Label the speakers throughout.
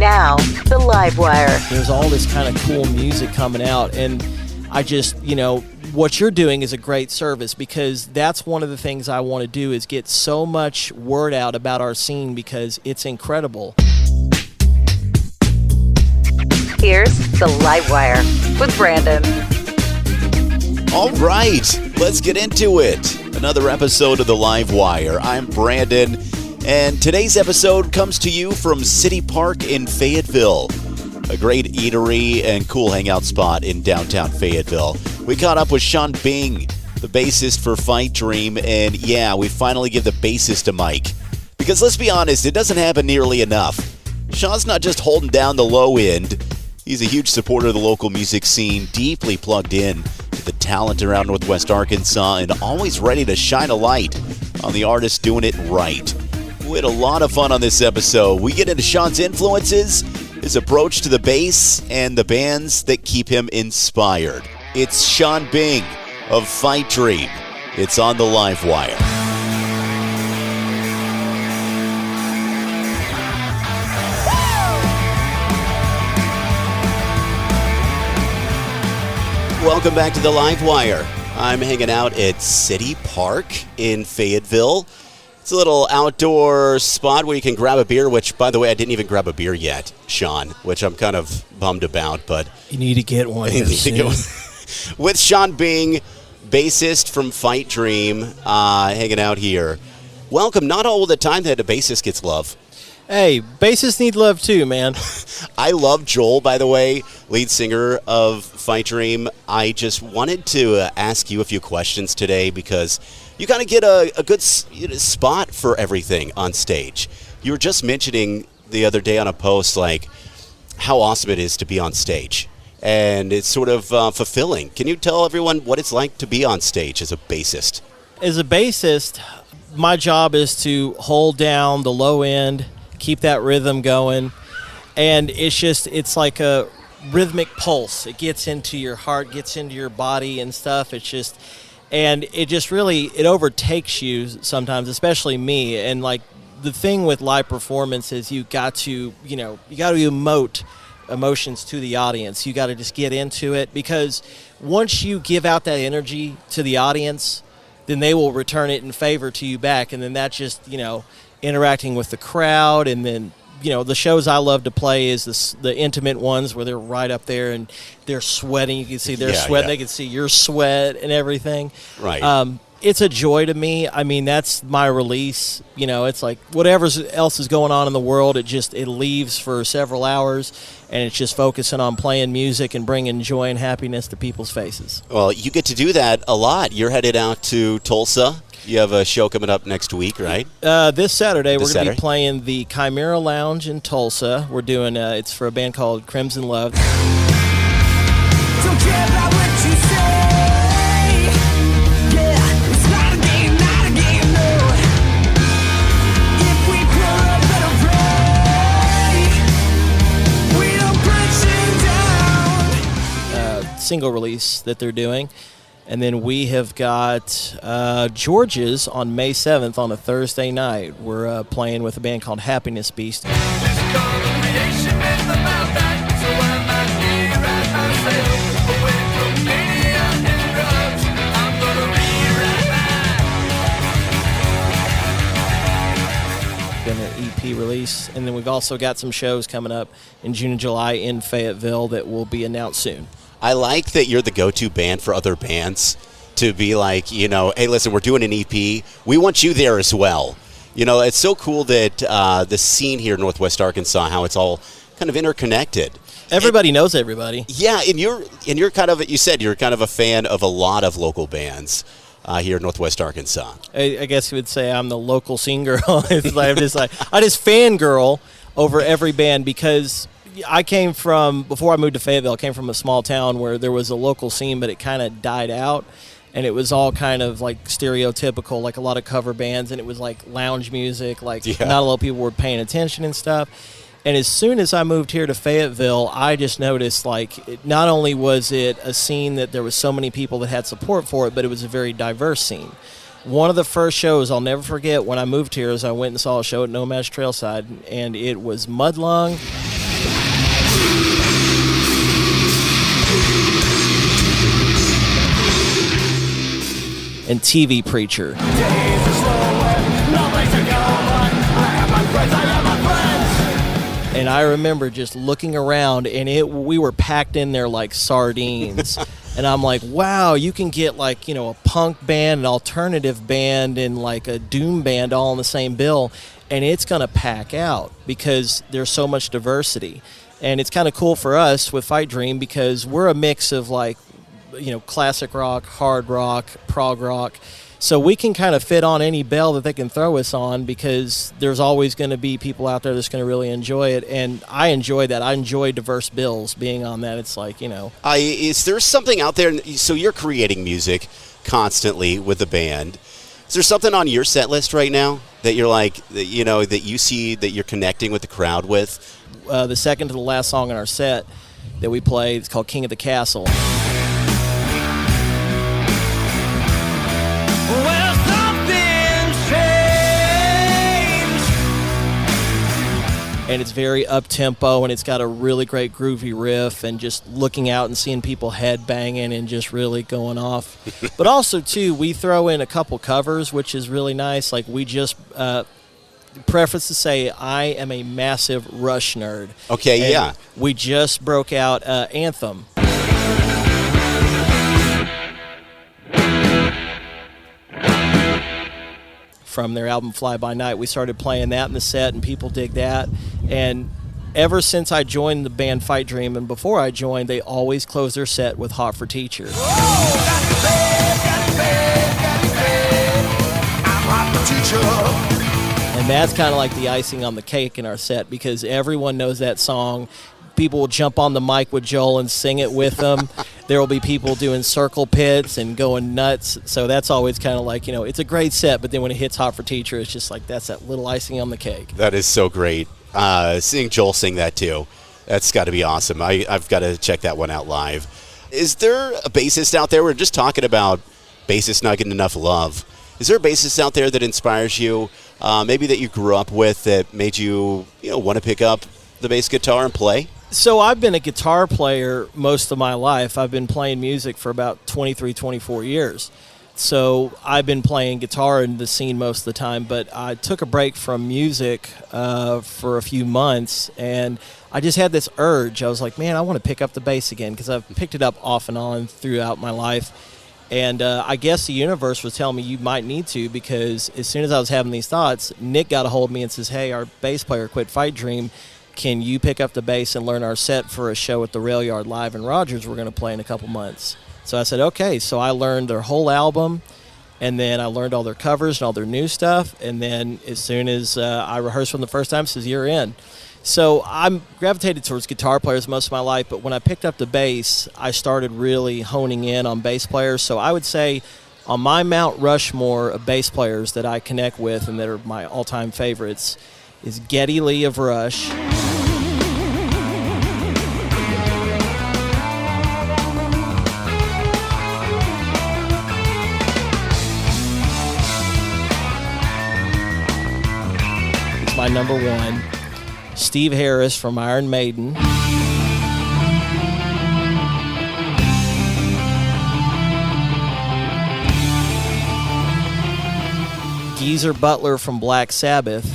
Speaker 1: Now, the Livewire.
Speaker 2: There's all this kind of cool music coming out, and I just, what you're doing is a great service, because that's one of the things I want to do is get so much word out about our scene, because it's incredible.
Speaker 1: Here's the Livewire with Branden.
Speaker 3: All right, let's get into it. Another episode of the Livewire. I'm Branden, and today's episode comes to you from City Park in Fayetteville, a great eatery and cool hangout spot in downtown Fayetteville. We caught up with Sean Bing, the bassist for Fightdream, and yeah, we finally give the bassist a mic. Because let's be honest, it doesn't happen nearly enough. Sean's not just holding down the low end. He's a huge supporter of the local music scene, deeply plugged in to the talent around Northwest Arkansas, and always ready to shine a light on the artists doing it right. We had a lot of fun on this episode. We get into Sean's influences, his approach to the bass, and the bands that keep him inspired. It's Sean Bing of Fightdream. It's on the Livewire. Welcome back to the Livewire. I'm hanging out at City Park in Fayetteville. It's a little outdoor spot where you can grab a beer, which, by the way, I didn't even grab a beer yet, Sean, which I'm kind of bummed about, but
Speaker 2: You need to get one.
Speaker 3: with Sean Bing, bassist from Fightdream, hanging out here. Welcome. Not all the time that a bassist gets love.
Speaker 2: Hey, bassists need love too, man.
Speaker 3: I love Joel, by the way, lead singer of Fightdream. I just wanted to ask you a few questions today, because you kind of get a good spot for everything on stage. You were just mentioning the other day on a post, like, how awesome it is to be on stage. And it's sort of fulfilling. Can you tell everyone what it's like to be on stage as a bassist?
Speaker 2: As a bassist, my job is to hold down the low end, keep that rhythm going, and it's like a rhythmic pulse. It gets into your heart, gets into your body and stuff. It overtakes you sometimes, especially me. And like the thing with live performance is you got to emote emotions to the audience. You got to just get into it, because once you give out that energy to the audience, then they will return it in favor to you back. And then that's just, interacting with the crowd. And then, the shows I love to play is the intimate ones where they're right up there and they're sweating. You can see their sweat. Yeah. They can see your sweat and everything.
Speaker 3: Right.
Speaker 2: It's a joy to me. I mean, that's my release. It's like whatever else is going on in the world, it leaves for several hours, and it's just focusing on playing music and bringing joy and happiness to people's faces.
Speaker 3: Well, you get to do that a lot. You're headed out to Tulsa. You have a show coming up next week, right?
Speaker 2: This Saturday, we're going to be playing the Chimera Lounge in Tulsa. We're doing, it's for a band called Crimson Love.
Speaker 4: Don't care about what you say. Yeah, it's not a game, no. If we grow up better pray, we don't put you down.
Speaker 2: Single release that they're doing. And then we have got George's on May 7th on a Thursday night. We're playing with a band called Happiness Beast. Been their EP release. And then we've also got some shows coming up in June and July in Fayetteville that will be announced soon.
Speaker 3: I like that you're the go-to band for other bands to be like, hey, listen, we're doing an EP. We want you there as well. It's so cool that the scene here in Northwest Arkansas, how it's all kind of interconnected.
Speaker 2: Everybody knows everybody.
Speaker 3: Yeah, and you're kind of, you said you're kind of a fan of a lot of local bands here in Northwest Arkansas.
Speaker 2: I guess you would say I'm the local scene girl. I just fangirl over every band, because I came from, before I moved to Fayetteville, I came from a small town where there was a local scene, but it kind of died out, and it was all kind of like stereotypical, like a lot of cover bands, and it was like lounge music, not a lot of people were paying attention and stuff. And as soon as I moved here to Fayetteville, I just noticed, not only was it a scene that there was so many people that had support for it, but it was a very diverse scene. One of the first shows I'll never forget when I moved here is I went and saw a show at Nomads Trailside, and it was Mudlung, and TV Preacher. And I remember just looking around, and we were packed in there like sardines. And I'm like, wow, you can get like, a punk band, an alternative band, and like a doom band all on the same bill, and it's going to pack out because there's so much diversity. And it's kind of cool for us with Fightdream because we're a mix of like, classic rock, hard rock, prog rock. So we can kind of fit on any bill that they can throw us on because there's always going to be people out there that's going to really enjoy it. And I enjoy that. I enjoy diverse bills being on that. It's like,
Speaker 3: Is there something out there? So you're creating music constantly with the band. Is there something on your set list right now that you're like, that you see that you're connecting with the crowd with?
Speaker 2: The second to the last song in our set that we play, it's called King of the Castle.
Speaker 4: Well, something changed.
Speaker 2: And it's very up-tempo, and it's got a really great groovy riff, and just looking out and seeing people head-banging and just really going off. But also, too, we throw in a couple covers, which is really nice. Like, we just... preface to say, I am a massive Rush nerd.
Speaker 3: Okay,
Speaker 2: and
Speaker 3: yeah.
Speaker 2: We just broke out Anthem. From their album Fly By Night. We started playing that in the set, and people dig that. And ever since I joined the band Fightdream, and before I joined, they always close their set with Hot for Teacher.
Speaker 4: I'm hot for teacher.
Speaker 2: And that's kind of like the icing on the cake in our set because everyone knows that song. People will jump on the mic with Joel and sing it with them. There will be people doing circle pits and going nuts. So that's always kind of like, it's a great set, but then when it hits Hot for Teacher, it's just like that's that little icing on the cake.
Speaker 3: That is so great. Seeing Joel sing that too, that's got to be awesome. I've got to check that one out live. Is there a bassist out there? We're just talking about bassists not getting enough love. Is there a bassist out there that inspires you, maybe that you grew up with that made you, want to pick up the bass guitar and play?
Speaker 2: So I've been a guitar player most of my life. I've been playing music for about 23, 24 years. So I've been playing guitar in the scene most of the time, but I took a break from music for a few months, and I just had this urge. I was like, man, I want to pick up the bass again because I've picked it up off and on throughout my life. And I guess the universe was telling me you might need to because as soon as I was having these thoughts, Nick got a hold of me and says, hey, our bass player quit Fightdream. Can you pick up the bass and learn our set for a show at the Rail Yard Live in Rogers we're going to play in a couple months? So I said, okay. So I learned their whole album, and then I learned all their covers and all their new stuff. And then as soon as I rehearsed from the first time, it says, you're in. So I'm gravitated towards guitar players most of my life, but when I picked up the bass, I started really honing in on bass players. So I would say on my Mount Rushmore of bass players that I connect with and that are my all-time favorites is Geddy Lee of Rush. It's my number one. Steve Harris from Iron Maiden. Geezer Butler from Black Sabbath.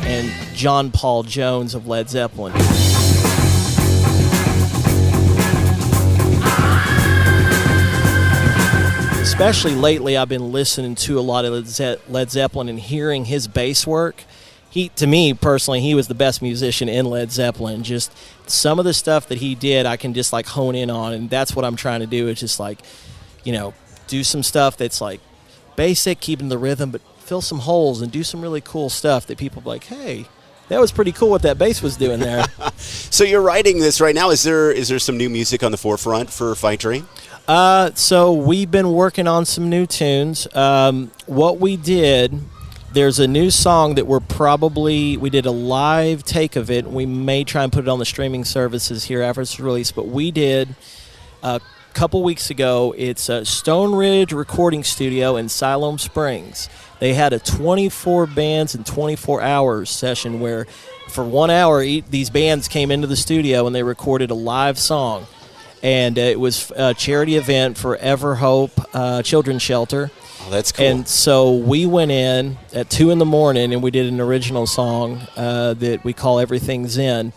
Speaker 2: And John Paul Jones of Led Zeppelin. Especially lately, I've been listening to a lot of Led Zeppelin and hearing his bass work. To me personally, he was the best musician in Led Zeppelin. Just some of the stuff that he did, I can just like hone in on, and that's what I'm trying to do. Is just like, do some stuff that's like basic, keeping the rhythm, but fill some holes and do some really cool stuff that people are like, hey, that was pretty cool what that bass was doing there.
Speaker 3: So you're writing this right now. Is there some new music on the forefront for Fightdream?
Speaker 2: So we've been working on some new tunes. What we did, there's a new song that we did a live take of it. We may try and put it on the streaming services here after it's released, but we did couple weeks ago. It's Stone Ridge Recording Studio in Siloam Springs. They had a 24 bands in 24 hours session where for 1 hour these bands came into the studio and they recorded a live song. And it was a charity event for Ever Hope Children's Shelter.
Speaker 3: Oh, that's cool.
Speaker 2: And so we went in at 2 in the morning and we did an original song that we call Everything's In.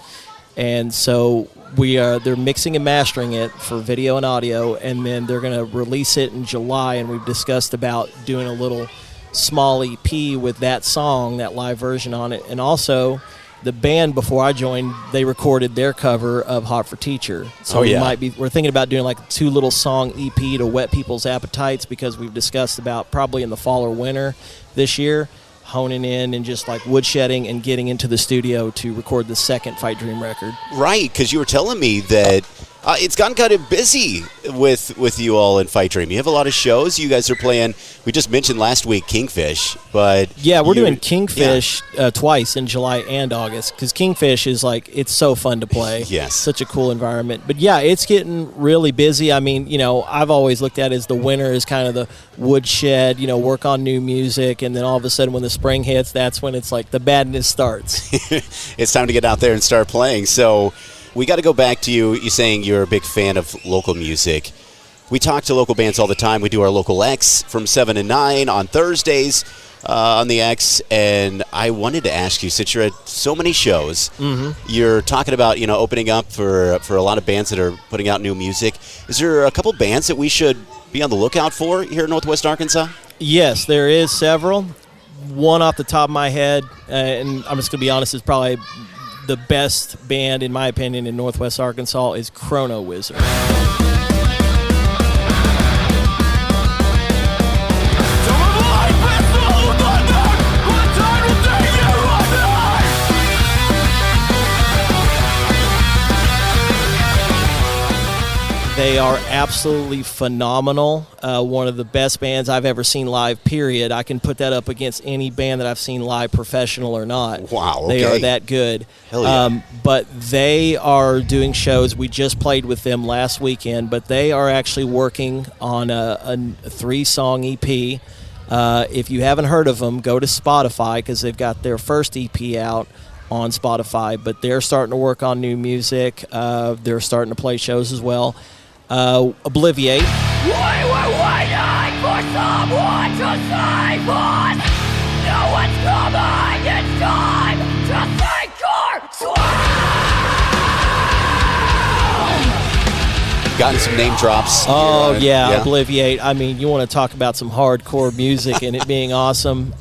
Speaker 2: And so they're mixing and mastering it for video and audio, and then they're going to release it in July. And we've discussed about doing a little small EP with that song, that live version on it. And also, the band before I joined, they recorded their cover of Hot for Teacher. So we're thinking about doing like a 2 little song EP to whet people's appetites, because we've discussed about probably in the fall or winter this year, honing in and just like woodshedding and getting into the studio to record the second Fightdream record.
Speaker 3: Right, because you were telling me that it's gotten kind of busy with you all in Fightdream. You have a lot of shows. You guys are playing. We just mentioned last week Kingfish, but
Speaker 2: yeah, we're doing Kingfish twice in July and August, because Kingfish is like, it's so fun to play.
Speaker 3: Yes,
Speaker 2: such a cool environment. But yeah, it's getting really busy. I mean, you know, I've always looked at it as the winter is kind of the woodshed. You know, work on new music, and then all of a sudden when the spring hits, that's when it's like the badness starts.
Speaker 3: It's time to get out there and start playing. So we got to go back to you saying you're a big fan of local music. We talk to local bands all the time. We do our local X from 7 to 9 on Thursdays on the X. And I wanted to ask you, since you're at so many shows, you're talking about, you know, opening up for a lot of bands that are putting out new music. Is there a couple bands that we should be on the lookout for here in Northwest Arkansas?
Speaker 2: Yes, there is several. One off the top of my head, and I'm just going to be honest, is probably the best band, in my opinion, in Northwest Arkansas, is Chrono Wizard. They are absolutely phenomenal. One of the best bands I've ever seen live, period. I can put that up against any band that I've seen live, professional or not.
Speaker 3: Wow, okay.
Speaker 2: They are that good.
Speaker 3: Hell yeah.
Speaker 2: But they are doing shows. We just played with them last weekend, but they are actually working on a 3-song EP. If you haven't heard of them, go to Spotify, because they've got their first EP out on Spotify, but they're starting to work on new music. They're starting to play shows as well. Obliviate.
Speaker 4: We were waiting for someone to save us. No one's coming. It's time to sink or swim.
Speaker 3: Gotten some name drops.
Speaker 2: Oh, yeah, Obliviate. I mean, you want to talk about some hardcore music and it being awesome.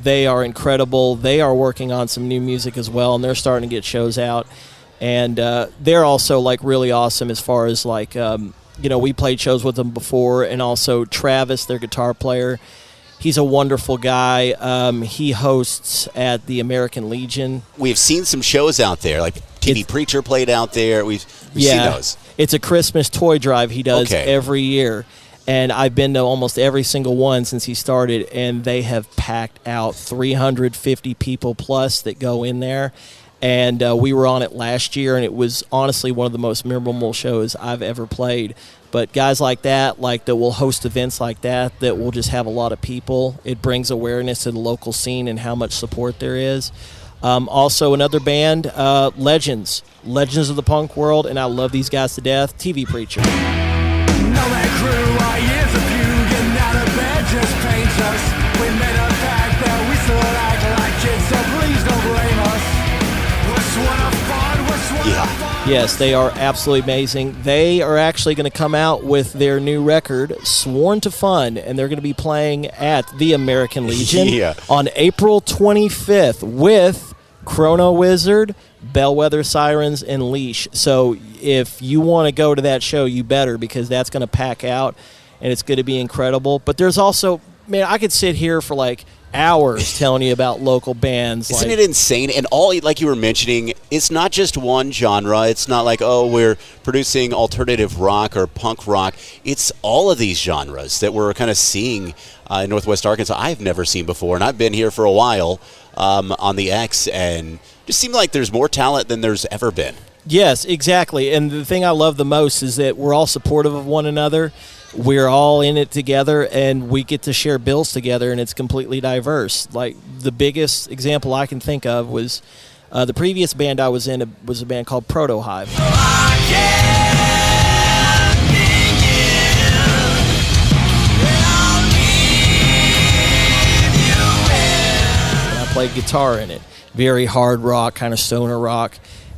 Speaker 2: They are incredible. They are working on some new music as well, and they're starting to get shows out. And they're also, like, really awesome as far as, like, you know, we played shows with them before. And also Travis, their guitar player, he's a wonderful guy. He hosts at the American Legion.
Speaker 3: We've seen some shows out there, like TV Preacher played out there. We've seen those.
Speaker 2: It's a Christmas toy drive he does every year. And I've been to almost every single one since he started, and they have packed out 350 people plus that go in there. And we were on it last year, and it was honestly one of the most memorable shows I've ever played. But guys like that will host events like that will just have a lot of people. It brings awareness to the local scene and how much support there is. Also, another band, Legends of the punk world, and I love these guys to death, TV Preacher.
Speaker 4: Know that crew, our years of feud, getting out of bed just paints us. We made a pact that we still act like kids, so please don't blame us.
Speaker 2: Yes, they are absolutely amazing. They are actually going to come out with their new record, Sworn to Fun, and they're going to be playing at the American Legion on April 25th with Chrono Wizard, Bellwether Sirens, and Leash. So if you want to go to that show, you better, because that's going to pack out, and it's going to be incredible. But there's also, man, I could sit here for like hours telling you about local bands.
Speaker 3: Isn't it insane? And all, like you were mentioning, it's not just one genre. It's not like, oh, we're producing alternative rock or punk rock. It's all of these genres that we're kind of seeing in Northwest Arkansas I've never seen before. And I've been here for a while on the X, and just seems like there's more talent than there's ever been.
Speaker 2: Yes, exactly. And the thing I love the most is that we're all supportive of one another. We're all in it together, and we get to share bills together, and it's completely diverse. Like, the biggest example I can think of was the previous band I was in was a band called Proto Hive. And I played guitar in it. Very hard rock, kind of stoner rock.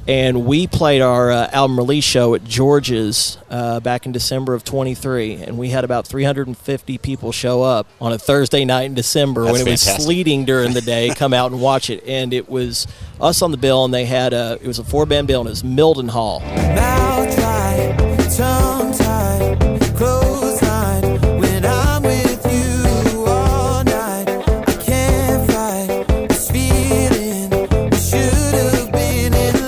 Speaker 2: And we played our album release show at George's back in December of 23, and we had about 350 people show up on a Thursday night in December.
Speaker 3: That's
Speaker 2: when it was
Speaker 3: fantastic.
Speaker 2: sleeting during the day. Come out and watch it, and it was us on the bill, and they had it was a 4-band bill, and it was Mildenhall.
Speaker 4: Mouth tied, tongue tied, clothes tied. When I'm with you all night, I can't fight this feeling. We should have been in love.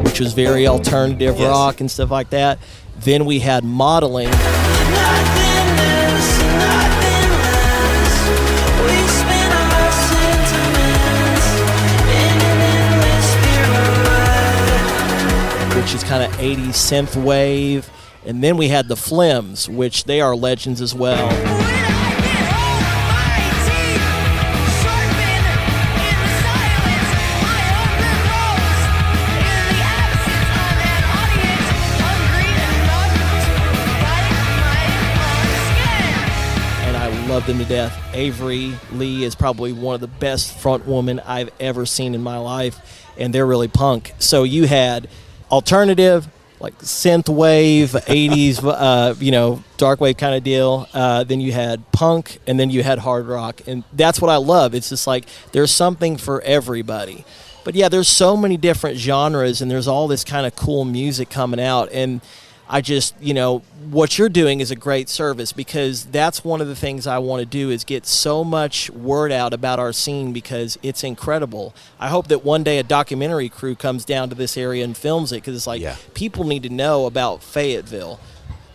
Speaker 2: Which was very alternative
Speaker 3: Yes.
Speaker 2: rock and stuff like that. Then we had Modeling,
Speaker 4: Nothing less, nothing less. We spent our sentiments in an endless spiral.
Speaker 2: which is kind of 80s synth wave. And then we had the Flims, which they are legends as well.
Speaker 4: When I get home, my teeth sharpen in the silence. My hunger grows in the absence of an audience. Hungry enough to bite my own skin.
Speaker 2: And I love them to death. Avery Lee is probably one of the best front women I've ever seen in my life, and they're really punk. So you had alternative, like synth wave, 80s, dark wave kind of deal. Then you had punk, and then you had hard rock, and that's what I love. It's just like there's something for everybody. But yeah, there's so many different genres, and there's all this kind of cool music coming out, and I just, what you're doing is a great service, because that's one of the things I want to do is get so much word out about our scene, because it's incredible. I hope that one day a documentary crew comes down to this area and films it, because it's like people need to know about Fayetteville.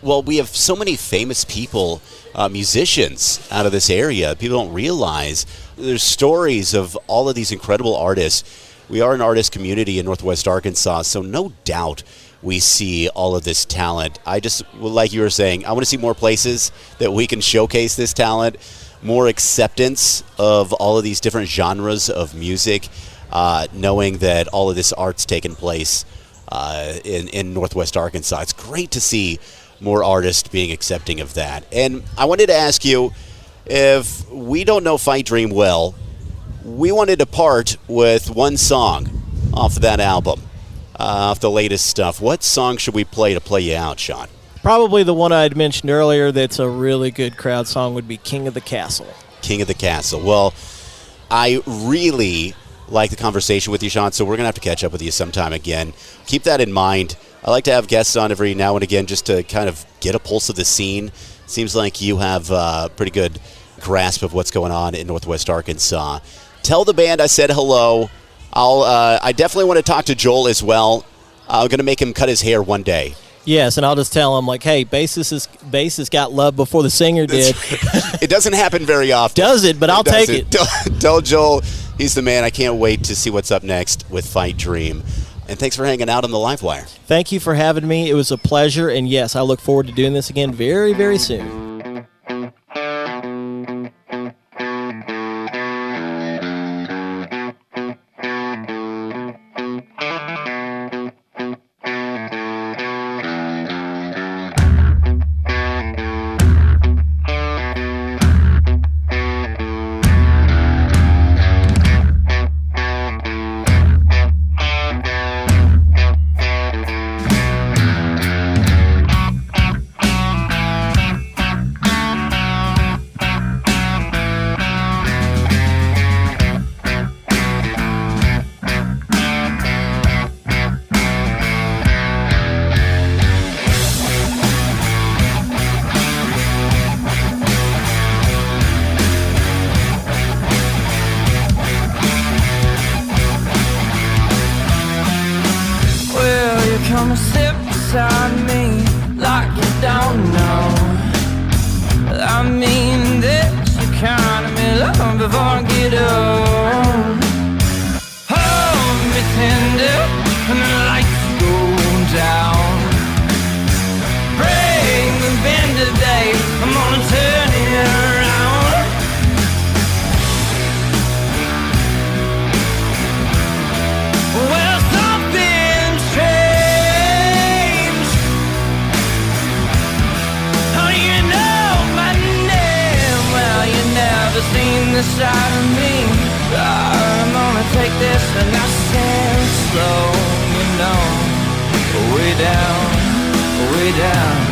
Speaker 3: Well, we have so many famous people, musicians out of this area. People don't realize there's stories of all of these incredible artists. We are an artist community in Northwest Arkansas, so no doubt we see all of this talent. I just, like you were saying, I want to see more places that we can showcase this talent, more acceptance of all of these different genres of music, knowing that all of this art's taking place in Northwest Arkansas. It's great to see more artists being accepting of that. And I wanted to ask you, if we don't know Fightdream well, we wanted to part with one song off of that album. Off the latest stuff. What song should we play to play you out, Sean?
Speaker 2: Probably the one I had mentioned earlier that's a really good crowd song would be King of the Castle.
Speaker 3: King of the Castle. Well, I really like the conversation with you, Sean, so we're going to have to catch up with you sometime again. Keep that in mind. I like to have guests on every now and again just to kind of get a pulse of the scene. Seems like you have a pretty good grasp of what's going on in Northwest Arkansas. Tell the band I said hello. I definitely want to talk to Joel as well. I'm going to make him cut his hair one day.
Speaker 2: Yes, and I'll just tell him, like, hey, bassist got love before the singer did.
Speaker 3: It doesn't happen very often.
Speaker 2: Does it, but I'll take it.
Speaker 3: Tell Joel he's the man. I can't wait to see what's up next with Fightdream. And thanks for hanging out on the Livewire.
Speaker 2: Thank you for having me. It was a pleasure, and yes, I look forward to doing this again very, very soon.
Speaker 4: Come sit beside me like you don't know. I mean this, you kind of me love before I get up. Hold me tender. inside of me. I'm gonna take this and I stand slow, you know. Way down, way down.